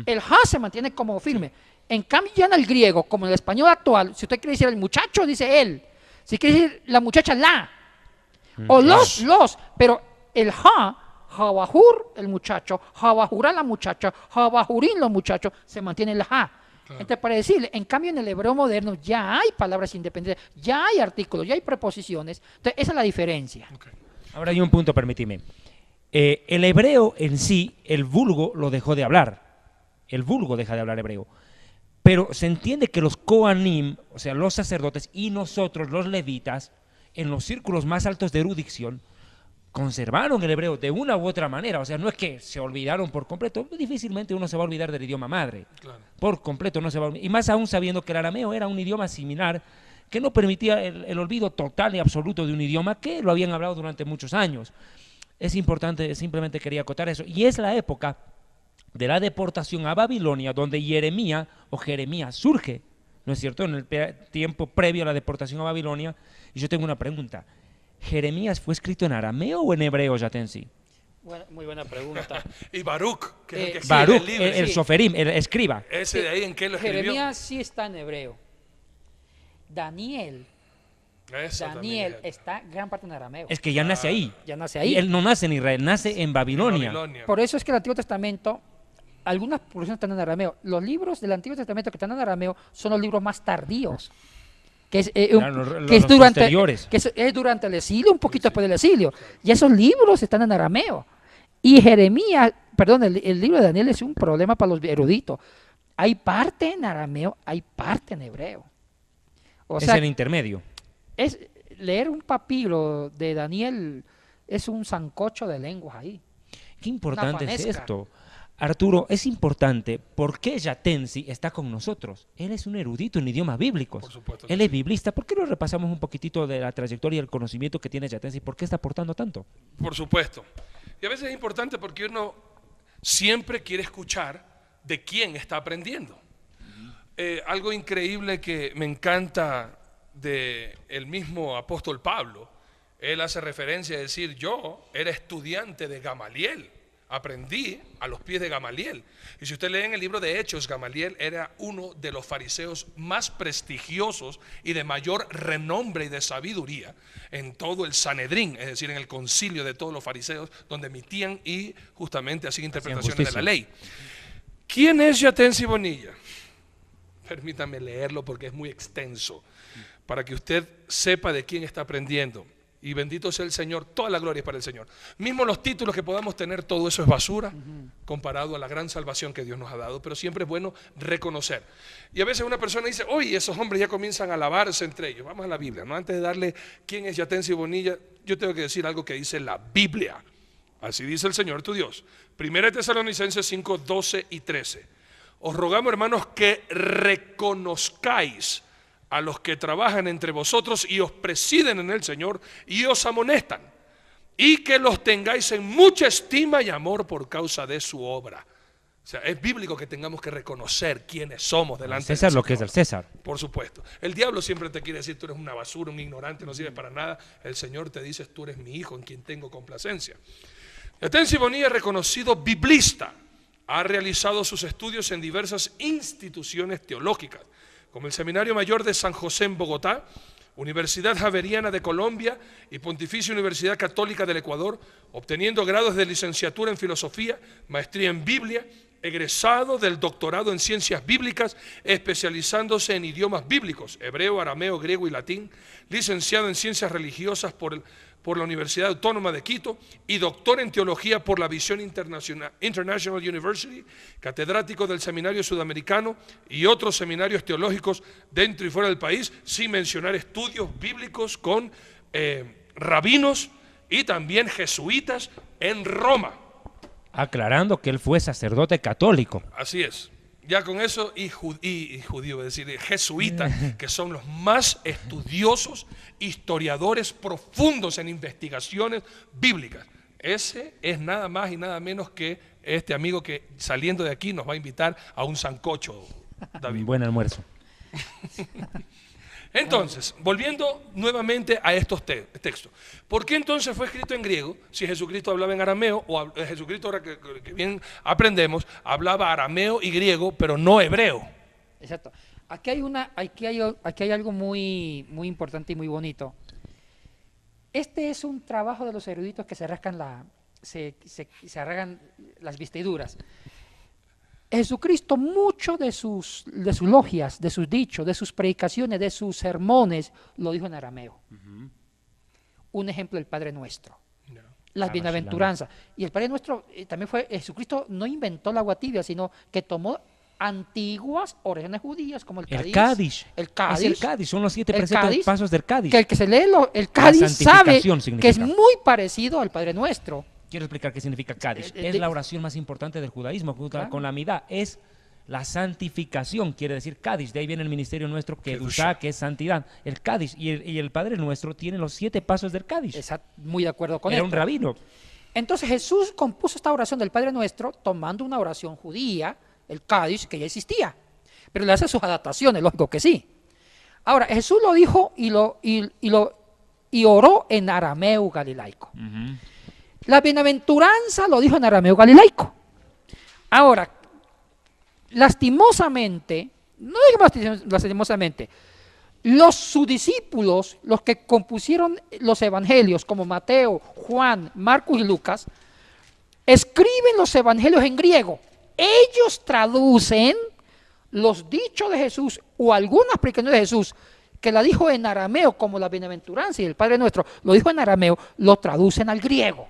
El ja se mantiene como firme. En cambio, ya en el griego, como en el español actual, si usted quiere decir el muchacho, dice él. Si quiere decir la muchacha, la. O los. Pero el ja, Jabajur, el muchacho, Jabajurá, la muchacha, Jabajurín, los muchachos, se mantiene el ja. Entonces, para decirle, en cambio en el hebreo moderno ya hay palabras independientes, ya hay artículos, ya hay preposiciones. Entonces, esa es la diferencia. Ahora hay un punto, permíteme. El hebreo en sí, el vulgo lo dejó de hablar. El vulgo deja de hablar hebreo. Pero se entiende que los Kohanim, o sea, los sacerdotes y nosotros, los levitas, en los círculos más altos de erudición, conservaron el hebreo de una u otra manera. O sea, no es que se olvidaron por completo. Difícilmente uno se va a olvidar del idioma madre. Claro. Por completo no se va a olvidar. Y más aún sabiendo que el arameo era un idioma similar que no permitía el olvido total y absoluto de un idioma que lo habían hablado durante muchos años. Es importante, simplemente quería acotar eso. Y es la época de la deportación a Babilonia, donde Jeremías surge, ¿no es cierto?, en el tiempo previo a la deportación a Babilonia. Y yo tengo una pregunta. ¿Jeremías fue escrito en arameo o en hebreo, Yatensi? Bueno, muy buena pregunta. Y Baruch, que es el que escribe Baruch, el libro. el Sí. Soferim, el escriba. Ese de ahí, ¿en qué lo escribió? Jeremías sí está en hebreo. Daniel Eso también es él. está gran parte en arameo. Es que ya nace ahí. Ya nace Y ahí. él no nace en Israel, nace en Babilonia. Babilonia. Por eso es que el Antiguo Testamento, algunas porciones están en arameo. Los libros del Antiguo Testamento que están en arameo son los libros más tardíos. Que es, Claro, que es los durante, posteriores. que es durante el exilio, un poquito después del exilio. Y esos libros están en arameo. Y Jeremías, perdón, el libro de Daniel es un problema para los eruditos. Hay parte en arameo, hay parte en hebreo. O Es sea, el intermedio. es leer un papiro de Daniel es un sancocho de lenguas ahí. Qué importante es juanesca. esto. Arturo, es importante. ¿Por qué Yatensi está con nosotros? Él es un erudito en idiomas bíblicos. Por supuesto que Él es biblista. ¿Por qué no repasamos un poquitito de la trayectoria y el conocimiento que tiene Yatensi? ¿Por qué está aportando tanto? Por supuesto. Y a veces es importante porque uno siempre quiere escuchar de quién está aprendiendo. Algo increíble que me encanta del mismo apóstol Pablo, él hace referencia a decir, yo era estudiante de Gamaliel, aprendí a los pies de Gamaliel. Y si usted lee en el libro de Hechos, Gamaliel era uno de los fariseos más prestigiosos y de mayor renombre y de sabiduría en todo el Sanedrín, es decir, en el concilio de todos los fariseos, donde emitían y justamente hacían interpretaciones de la justicia. ley. ¿Quién es Yatensi Bonilla? Permítame leerlo porque es muy extenso, para que usted sepa de quién está aprendiendo. Y bendito sea el Señor, toda la gloria es para el Señor. Mismo los títulos que podamos tener, todo eso es basura comparado a la gran salvación que Dios nos ha dado, pero siempre es bueno reconocer. Y a veces una persona dice, oye, esos hombres ya comienzan a alabarse entre ellos. Vamos a la Biblia, ¿no? Antes de darle quién es Yatensi Bonilla, yo tengo que decir algo que dice la Biblia. Así dice el Señor tu Dios. 1 Tesalonicenses 5, 12 y 13. Os rogamos, hermanos, que reconozcáis a los que trabajan entre vosotros y os presiden en el Señor y os amonestan, y que los tengáis en mucha estima y amor por causa de su obra. O sea, es bíblico que tengamos que reconocer quiénes somos delante César del lo que es Señor. del César. Por supuesto. El diablo siempre te quiere decir, tú eres una basura, un ignorante, no sirves para nada. El Señor te dice, tú eres mi hijo en quien tengo complacencia. Yatensi Bonilla es reconocido biblista. Ha realizado sus estudios en diversas instituciones teológicas, como el Seminario Mayor de San José en Bogotá, Universidad Javeriana de Colombia y Pontificia Universidad Católica del Ecuador, obteniendo grados de licenciatura en Filosofía, maestría en Biblia, egresado del doctorado en Ciencias Bíblicas, especializándose en idiomas bíblicos, hebreo, arameo, griego y latín, licenciado en Ciencias Religiosas por la Universidad Autónoma de Quito y doctor en Teología por la Visión International University, catedrático del Seminario Sudamericano y otros seminarios teológicos dentro y fuera del país, sin mencionar estudios bíblicos con rabinos y también jesuitas en Roma. Aclarando que él fue sacerdote católico. Así es. Ya con eso, y judío, es decir, jesuitas, que son los más estudiosos, historiadores profundos en investigaciones bíblicas. Ese es nada más y nada menos que este amigo que saliendo de aquí nos va a invitar a un sancocho, David. Buen almuerzo. Entonces, volviendo nuevamente a estos textos. ¿Por qué entonces fue escrito en griego si Jesucristo hablaba en arameo o Jesucristo, ahora que bien aprendemos, hablaba arameo y griego, pero no hebreo? Exacto. Aquí hay algo muy, muy importante y muy bonito. Este es un trabajo de los eruditos que se rascan se arrancan las vestiduras. Jesucristo, mucho de sus logias, de sus dichos, de sus predicaciones, de sus sermones, lo dijo en arameo. Un ejemplo, el Padre Nuestro. Las bienaventuranzas. Y el Padre Nuestro también fue, Jesucristo no inventó la agua tibia, sino que tomó antiguas oraciones judías como el Cádiz. El Cádiz, son los 7 pasos del Cádiz. Que el que se lee el Cádiz sabe significa que es muy parecido al Padre Nuestro. Quiero explicar qué significa Cádiz. Es la oración más importante del judaísmo, Claro. con la midá. Es la santificación, quiere decir Cádiz. De ahí viene el ministerio nuestro, Kedushá, que es santidad. El Cádiz y el Padre Nuestro tienen los 7 pasos del Cádiz. Muy de acuerdo con Era esto. un rabino. Entonces Jesús compuso esta oración del Padre Nuestro tomando una oración judía, el Cádiz, que ya existía, pero le hace sus adaptaciones, lógico que sí. Ahora, Jesús lo dijo y oró en arameo galilaico. La bienaventuranza lo dijo en arameo galilaico. Ahora, lastimosamente, no digamos lastimosamente, sus discípulos, los que compusieron los evangelios, como Mateo, Juan, Marcos y Lucas, escriben los evangelios en griego. Ellos traducen los dichos de Jesús o algunas predicaciones de Jesús que la dijo en arameo, como la bienaventuranza y el Padre Nuestro lo dijo en arameo, lo traducen al griego.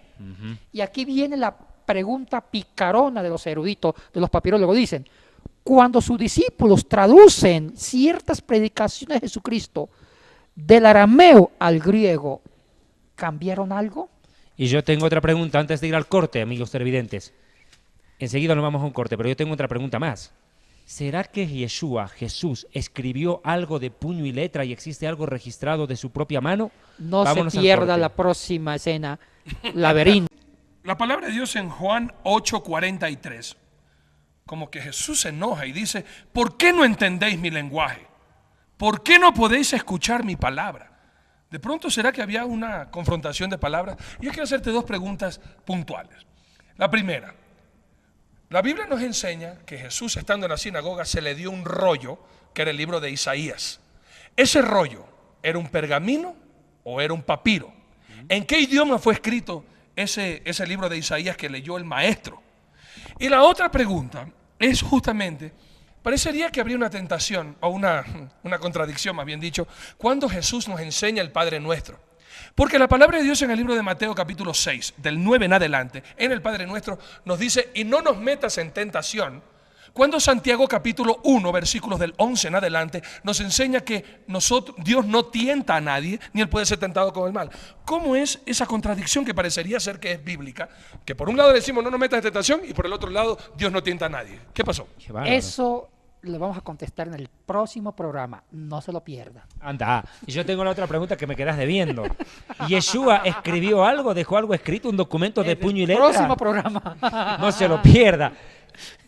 Y aquí viene la pregunta picarona de los eruditos, de los papirólogos. Dicen, cuando sus discípulos traducen ciertas predicaciones de Jesucristo del arameo al griego, ¿cambiaron algo? Y yo tengo otra pregunta antes de ir al corte, amigos televidentes. Enseguida nos vamos a un corte, pero yo tengo otra pregunta más. ¿Será que Yeshua, Jesús, escribió algo de puño y letra y existe algo registrado de su propia mano? No Vámonos se al pierda corte. la próxima escena, laberinto. La palabra de Dios en Juan 8:43, como que Jesús se enoja y dice, ¿por qué no entendéis mi lenguaje? ¿Por qué no podéis escuchar mi palabra? De pronto, ¿será que había una confrontación de palabras? Y yo quiero hacerte dos preguntas puntuales. La primera, la Biblia nos enseña que Jesús, estando en la sinagoga, se le dio un rollo, que era el libro de Isaías. ¿Ese rollo era un pergamino o era un papiro? ¿En qué idioma fue escrito ese libro de Isaías que leyó el maestro? Y la otra pregunta es justamente, parecería que habría una tentación o una contradicción, más bien dicho, cuando Jesús nos enseña el Padre Nuestro. Porque la palabra de Dios en el libro de Mateo capítulo 6, del 9 en adelante, en el Padre Nuestro, nos dice, y no nos metas en tentación, cuando Santiago capítulo 1, versículos del 11 en adelante, nos enseña que Dios no tienta a nadie, ni él puede ser tentado con el mal. ¿Cómo es esa contradicción que parecería ser que es bíblica? Que por un lado decimos no nos metas en tentación y por el otro lado Dios no tienta a nadie. ¿Qué pasó? Qué bárbaro. Eso lo vamos a contestar en el próximo programa, no se lo pierda. Anda, y yo tengo la otra pregunta que me quedas debiendo. ¿Yeshua escribió algo, dejó algo escrito, un documento de puño y letra? Próximo programa. No se lo pierda.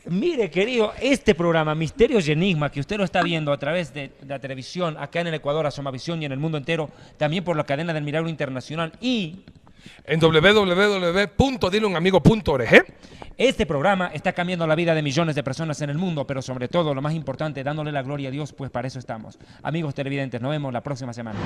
Mire, querido, este programa, Misterios y Enigmas, que usted lo está viendo a través de la televisión, acá en el Ecuador, Asomavisión y en el mundo entero, también por la cadena del Milagro Internacional y En www.dileunamigo.org. este programa está cambiando la vida de millones de personas en el mundo, pero sobre todo, lo más importante, dándole la gloria a Dios, pues para eso estamos. Amigos televidentes, nos vemos la próxima semana.